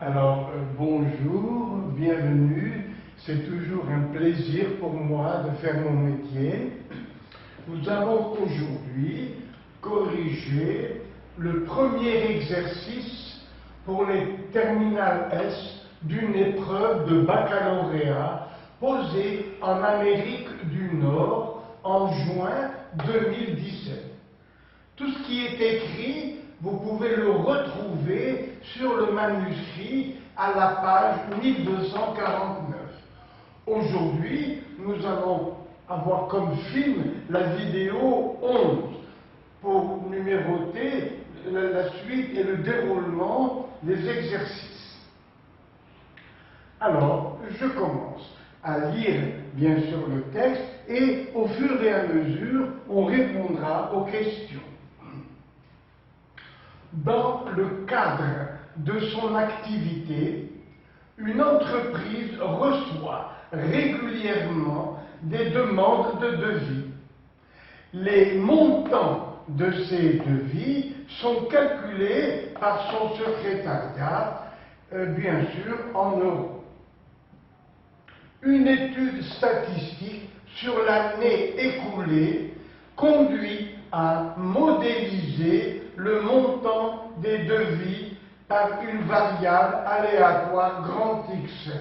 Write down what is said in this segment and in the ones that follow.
Alors, bonjour, bienvenue. C'est toujours un plaisir pour moi de faire mon métier. Nous allons aujourd'hui corriger le premier exercice pour les terminales S d'une épreuve de baccalauréat posée en Amérique du Nord en juin 2017. Tout ce qui est écrit, vous pouvez le retrouver sur le manuscrit à la page 1249. Aujourd'hui, nous allons avoir comme film la vidéo 11 pour numéroter la suite et le déroulement des exercices. Alors, je commence à lire bien sûr le texte et au fur et à mesure, on répondra aux questions. Dans le cadre de son activité, une entreprise reçoit régulièrement des demandes de devis. Les montants de ces devis sont calculés par son secrétariat, bien sûr en euros. Une étude statistique sur l'année écoulée conduit à modéliser le montant des devis par une variable aléatoire grand X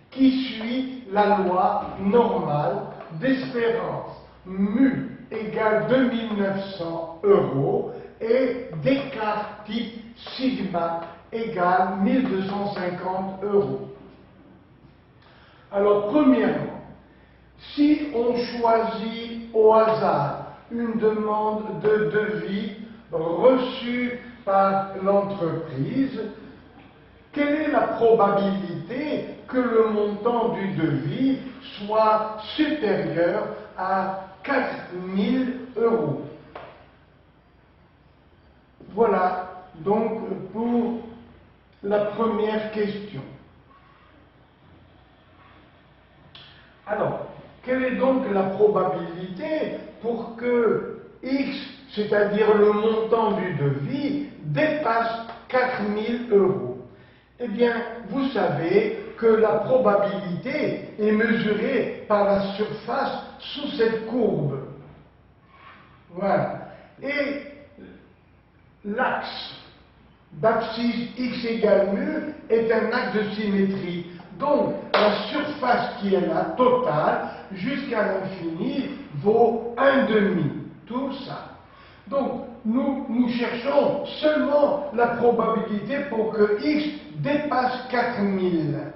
qui suit la loi normale d'espérance mu égale 2900 € et d'écart type sigma égale 1250 €. Alors, premièrement, si on choisit au hasard une demande de devis reçue par l'entreprise, quelle est la probabilité que le montant du devis soit supérieur à 4 000 €? Voilà donc pour la première question. Alors, quelle est donc la probabilité pour que X, c'est-à-dire le montant du devis, dépasse 4 000 €? Eh bien, vous savez que la probabilité est mesurée par la surface sous cette courbe. Voilà. Et l'axe d'abscisse x égale mu est un axe de symétrie. Donc, la surface qui est là, totale, jusqu'à l'infini, vaut 1/2. Tout ça. Donc, nous cherchons seulement la probabilité pour que x dépasse 4000.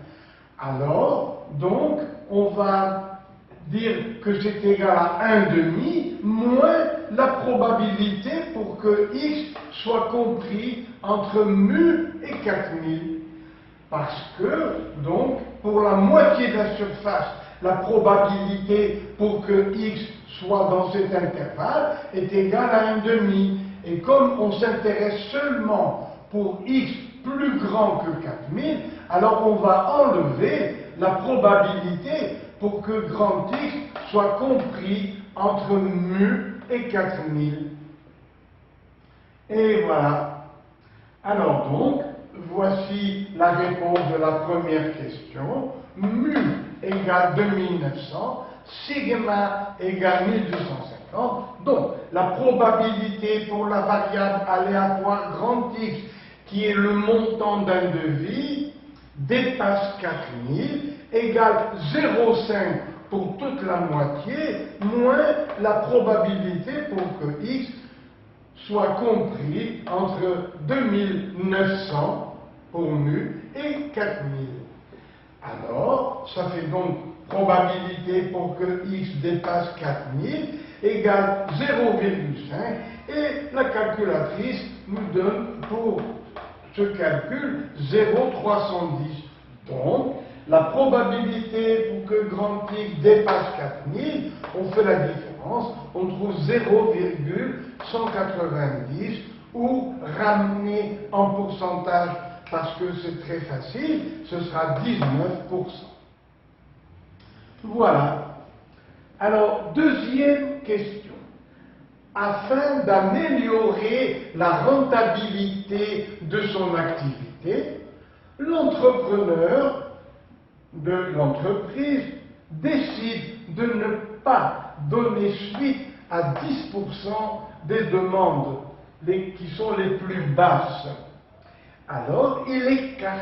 Alors, donc, on va dire que c'est égal à 1/2 moins la probabilité pour que x soit compris entre mu et 4000. Parce que, donc, pour la moitié de la surface, la probabilité pour que x soit dans cet intervalle est égale à 1/2. Et comme on s'intéresse seulement pour x plus grand que 4000, alors on va enlever la probabilité pour que grand x soit compris entre mu et 4000. Et voilà. Alors donc, voici la réponse de la première question. Mu égale 2900, sigma égale 1250. Donc, la probabilité pour la variable aléatoire grand X, qui est le montant d'un devis, dépasse 4000, égale 0,5 pour toute la moitié, moins la probabilité pour que X soit compris entre 2900 pour mu et 4000. Alors, ça fait donc probabilité pour que x dépasse 4000 égale 0,5 et la calculatrice nous donne pour ce calcul 0,310. Donc, la probabilité pour que grand X dépasse 4000, on fait la différence, on trouve 0,190 ou ramené en pourcentage parce que c'est très facile, ce sera 19%. Voilà. Alors, deuxième question. afin d'améliorer la rentabilité de son activité, l'entrepreneur de l'entreprise décide de ne pas donner suite à 10% des demandes qui sont les plus basses. Alors, il écarte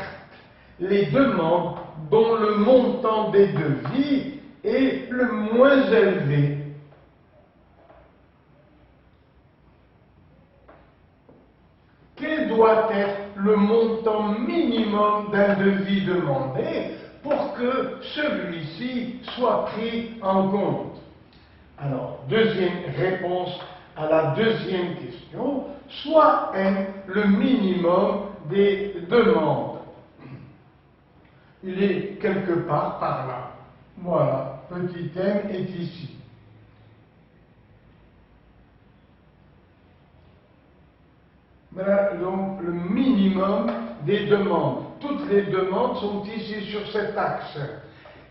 les demandes dont le montant des devis est le moins élevé. Quel doit être le montant minimum d'un devis demandé pour que celui-ci soit pris en compte? Alors, deuxième réponse à la deuxième question, soit M le minimum des demandes. Il est quelque part par là. Voilà, petit m est ici. Voilà donc le minimum des demandes. Toutes les demandes sont ici sur cet axe.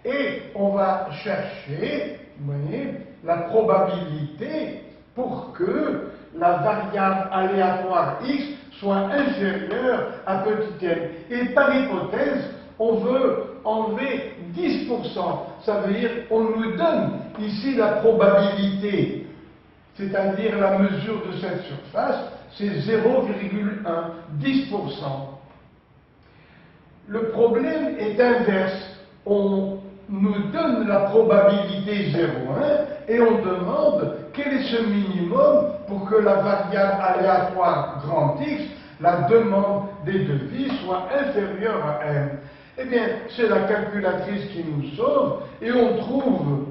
Et on va chercher, vous voyez, la probabilité pour que la variable aléatoire x soit inférieure à petit m. Et par hypothèse, on veut enlever 10%. Ça veut dire qu'on nous donne ici la probabilité, c'est-à-dire la mesure de cette surface, c'est 0,1, 10%. Le problème est inverse. On nous donne la probabilité 0,1 et on demande quel est ce minimum pour que la variable aléatoire grand X, la demande des devis, soit inférieure à m. Eh bien, c'est la calculatrice qui nous sauve et on trouve,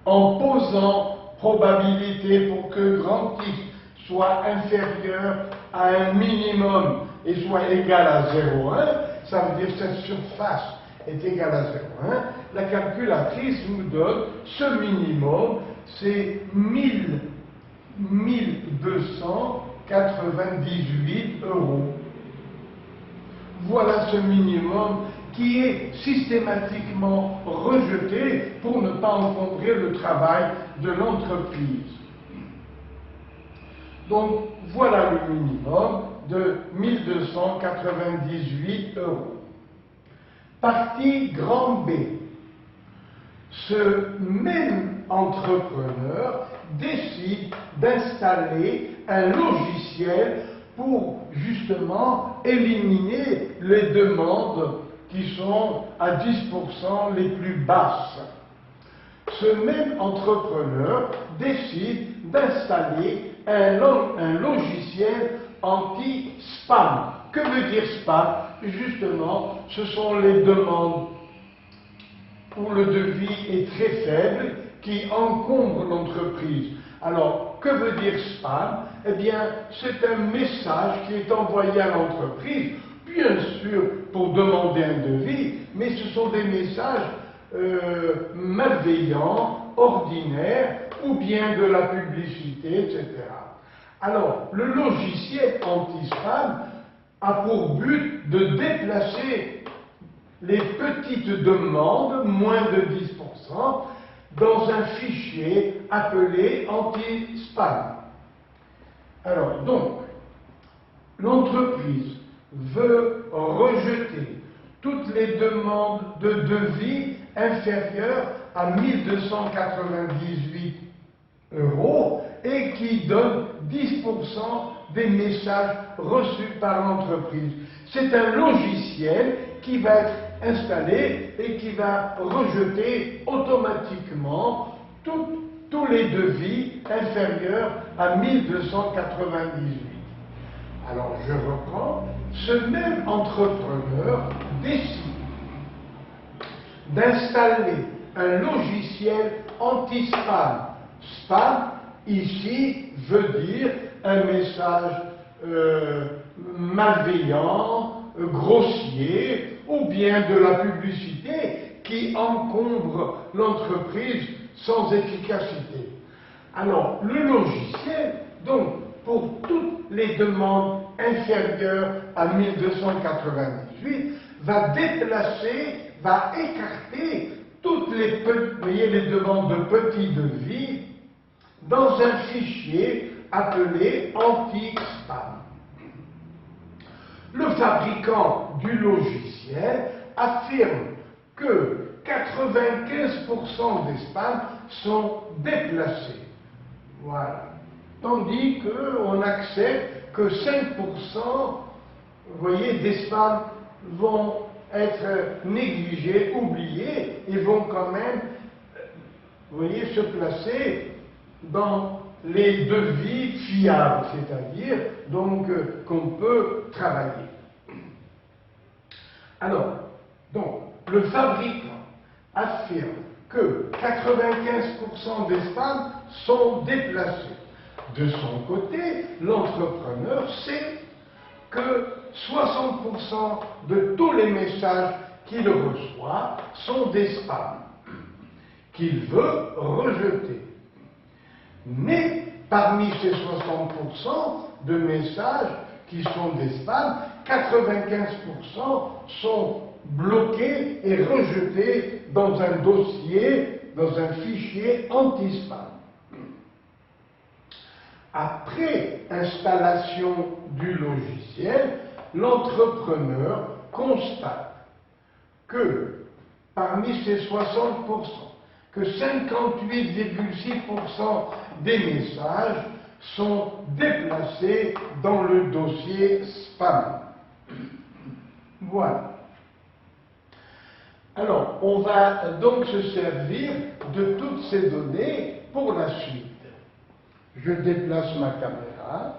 en posant probabilité pour que grand X soit inférieur à un minimum et soit égal à 0,1, ça veut dire que cette surface est égale à 0,1, la calculatrice nous donne ce minimum, c'est 1298 €. Voilà ce minimum qui est systématiquement rejeté pour ne pas encombrer le travail de l'entreprise. Donc voilà le minimum de 1298 €. Partie grand B. Ce même entrepreneur décide d'installer un logiciel pour justement éliminer les demandes qui sont à 10% les plus basses. Ce même entrepreneur décide d'installer un logiciel anti-spam. Que veut dire spam? Justement, ce sont les demandes où le devis est très faible qui encombrent l'entreprise. Alors, que veut dire spam? Eh bien, c'est un message qui est envoyé à l'entreprise, bien sûr pour demander un devis, mais ce sont des messages malveillants, ordinaires, ou bien de la publicité, etc. Alors, le logiciel anti-spam a pour but de déplacer les petites demandes, moins de 10%, dans un fichier appelé anti-spam. Alors, donc, l'entreprise veut rejeter toutes les demandes de devis inférieures à 1298 € et qui donnent 10% des messages reçus par l'entreprise. C'est un logiciel qui va être installé et qui va rejeter automatiquement tous les devis inférieurs à 1298. Alors je reprends, ce même entrepreneur décide d'installer un logiciel anti-spam. Spam, ici, veut dire un message malveillant, grossier, ou bien de la publicité qui encombre l'entreprise sans efficacité. Alors, le logiciel, donc, pour toutes les demandes inférieures à 1298, va déplacer, va écarter toutes les demandes de petits devis dans un fichier appelé anti-spam. Le fabricant du logiciel affirme que 95% des spams sont déplacés. Voilà. Tandis qu'on accepte que 5%, vous voyez, des spams vont être négligés, oubliés, et vont quand même, vous voyez, se placer dans les devis fiables, c'est-à-dire donc qu'on peut travailler. Alors, donc, le fabricant affirme que 95% des spams sont déplacés. De son côté, l'entrepreneur sait que 60% de tous les messages qu'il reçoit sont des spams qu'il veut rejeter. Mais parmi ces 60% de messages qui sont des spams, 95% sont bloqués et rejetés dans un dossier, dans un fichier anti-spam. Après installation du logiciel, l'entrepreneur constate que parmi ces 60%, que 58,6% des messages sont déplacés dans le dossier spam. Voilà. Alors, on va donc se servir de toutes ces données pour la suite. Je déplace ma caméra.